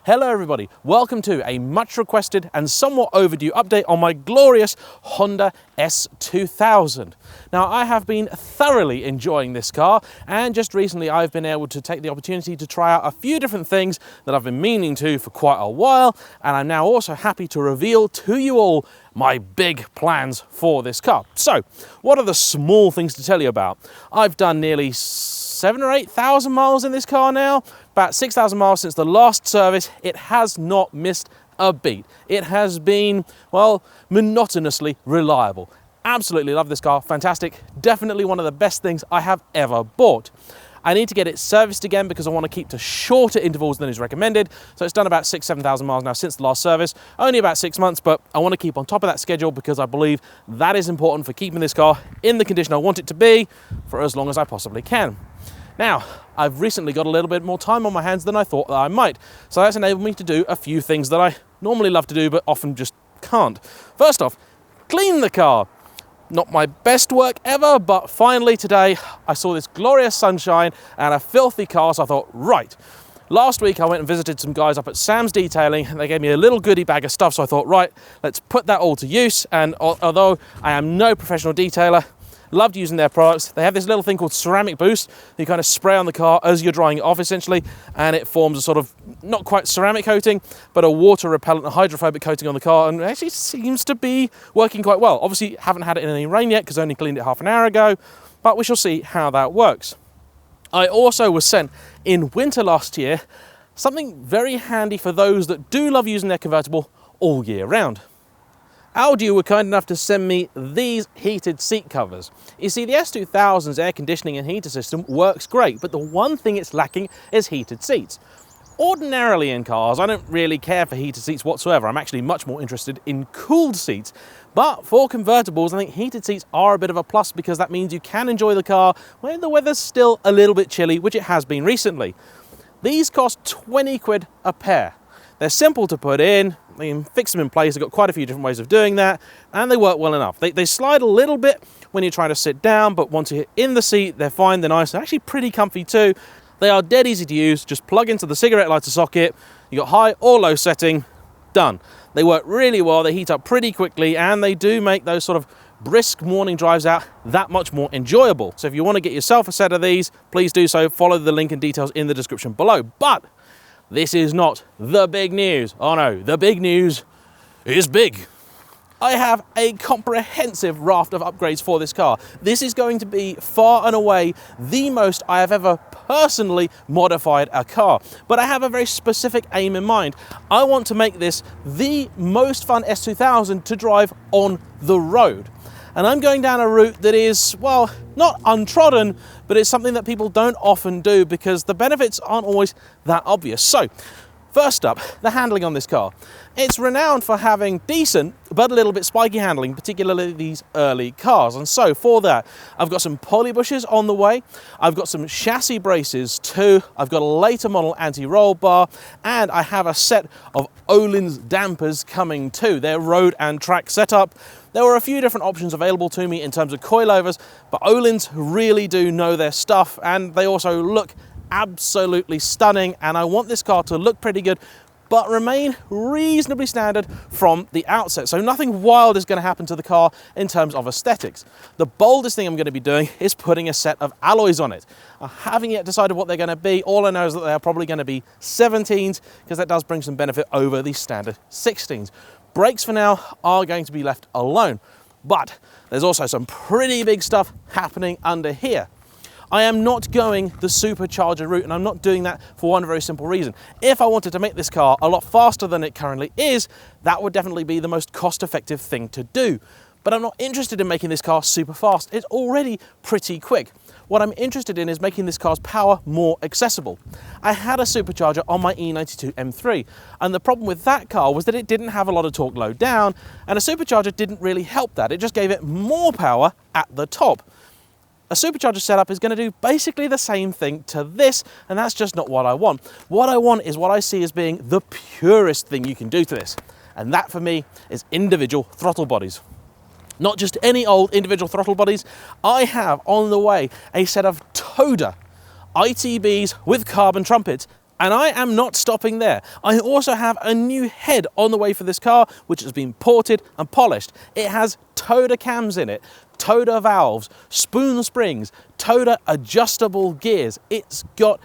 Hello everybody, welcome to a much requested and somewhat overdue update on my glorious Honda S2000. Now I have been thoroughly enjoying this car, and just recently I've been able to take the opportunity to try out a few different things that I've been meaning to for quite a while, and I'm now also happy to reveal to you all my big plans for this car. So what are the small things to tell you about? I've done nearly 7,000 or 8,000 miles in this car now, about 6,000 miles since the last service. It has not missed a beat. It has been, well, monotonously reliable. Absolutely love this car, fantastic. Definitely one of the best things I have ever bought. I need to get it serviced again because I want to keep to shorter intervals than is recommended. So it's done about 7,000 miles now since the last service, only about 6 months, but I want to keep on top of that schedule because I believe that is important for keeping this car in the condition I want it to be for as long as I possibly can. Now, I've recently got a little bit more time on my hands than I thought that I might. So that's enabled me to do a few things that I normally love to do, but often just can't. First off, clean the car. Not my best work ever, but finally today I saw this glorious sunshine and a filthy car, so I thought, right. Last week I went and visited some guys up at Sam's Detailing, and they gave me a little goodie bag of stuff, so I thought, right, let's put that all to use. And although I am no professional detailer, loved using their products. They have this little thing called ceramic boost. You kind of spray on the car as you're drying it off essentially, and it forms a sort of, not quite ceramic coating, but a water repellent, a hydrophobic coating on the car, and it actually seems to be working quite well. Obviously haven't had it in any rain yet because I only cleaned it half an hour ago, but we shall see how that works. I also was sent in winter last year something very handy for those that do love using their convertible all year round. Audi were kind enough to send me these heated seat covers. You see, the S2000's air conditioning and heater system works great, but the one thing it's lacking is heated seats. Ordinarily in cars, I don't really care for heated seats whatsoever. I'm actually much more interested in cooled seats. But for convertibles, I think heated seats are a bit of a plus because that means you can enjoy the car when the weather's still a little bit chilly, which it has been recently. These cost 20 quid a pair. They're simple to put in, you can fix them in place. They've got quite a few different ways of doing that, and they work well enough. They slide a little bit when you're trying to sit down, but once you're in the seat, they're fine, they're nice, they're actually pretty comfy too. They are dead easy to use. Just plug into the cigarette lighter socket, you got high or low setting, done. They work really well, they heat up pretty quickly, and they do make those sort of brisk morning drives out that much more enjoyable. So if you want to get yourself a set of these, please do so. Follow the link and details in the description below. But this is not the big news. Oh no, the big news is big. I have a comprehensive raft of upgrades for this car. This is going to be far and away the most I have ever personally modified a car. But I have a very specific aim in mind. I want to make this the most fun S2000 to drive on the road. And I'm going down a route that is, well, not untrodden, but it's something that people don't often do because the benefits aren't always that obvious. So, first up, the handling on this car. It's renowned for having decent, but a little bit spiky handling, particularly these early cars. And so for that, I've got some poly bushes on the way. I've got some chassis braces too. I've got a later model anti-roll bar, and I have a set of Öhlins dampers coming too. They're road and track setup. There were a few different options available to me in terms of coilovers, but Öhlins really do know their stuff, and they also look absolutely stunning, and I want this car to look pretty good but remain reasonably standard from the outset. So nothing wild is going to happen to the car in terms of aesthetics. The boldest thing I'm going to be doing is putting a set of alloys on it. I haven't yet decided what they're going to be. All I know is that they are probably going to be 17s because that does bring some benefit over the standard 16s. Brakes for now are going to be left alone, but there's also some pretty big stuff happening under here. I am not going the supercharger route, and I'm not doing that for one very simple reason. If I wanted to make this car a lot faster than it currently is, that would definitely be the most cost-effective thing to do. But I'm not interested in making this car super fast. It's already pretty quick. What I'm interested in is making this car's power more accessible. I had a supercharger on my E92 M3, and the problem with that car was that it didn't have a lot of torque low down, and a supercharger didn't really help that. It just gave it more power at the top. A supercharger setup is going to do basically the same thing to this, and that's just not what I want. What I want is what I see as being the purest thing you can do to this, and that for me is individual throttle bodies. Not just any old individual throttle bodies. I have on the way a set of Toda ITBs with carbon trumpets And I am not stopping there. I also have a new head on the way for this car, which has been ported and polished. It has Toda cams in it, Toda valves, spoon springs, Toda adjustable gears. It's got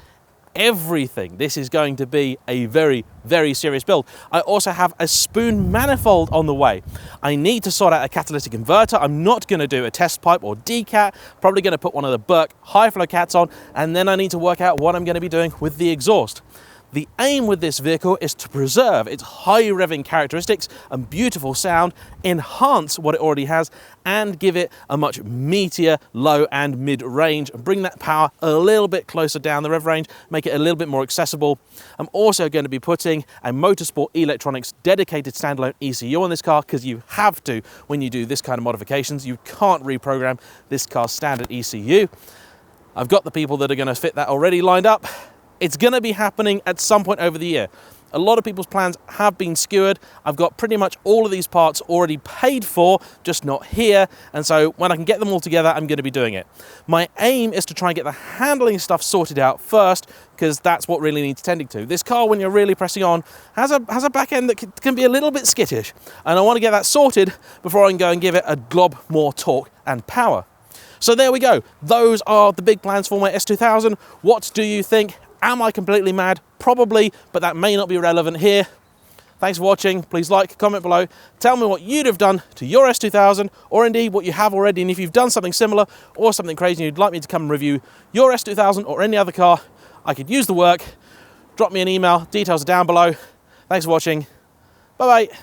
everything. This is going to be a very, very serious build. I also have a spoon manifold on the way. I need to sort out a catalytic converter. I'm not going to do a test pipe or decat. Probably going to put one of the Burke high flow cats on, and then I need to work out what I'm going to be doing with the exhaust. The aim with this vehicle is to preserve its high revving characteristics and beautiful sound, enhance what it already has, and give it a much meatier low and mid range, and bring that power a little bit closer down the rev range, make it a little bit more accessible. I'm also going to be putting a Motorsport Electronics dedicated standalone ECU on this car, because you have to when you do this kind of modifications. You can't reprogram this car's standard ECU. I've got the people that are going to fit that already lined up. It's going to be happening at some point over the year. A lot of people's plans have been skewered. I've got pretty much all of these parts already paid for, just not here. And so when I can get them all together, I'm going to be doing it. My aim is to try and get the handling stuff sorted out first, because that's what really needs tending to. This car, when you're really pressing on, has a back end that can be a little bit skittish. And I want to get that sorted before I can go and give it a glob more torque and power. So there we go. Those are the big plans for my S2000. What do you think? Am I completely mad? Probably, but that may not be relevant here. Thanks for watching. Please like, comment below. Tell me what you'd have done to your S2000, or indeed what you have already. And if you've done something similar or something crazy and you'd like me to come and review your S2000 or any other car, I could use the work. Drop me an email. Details are down below. Thanks for watching. Bye-bye.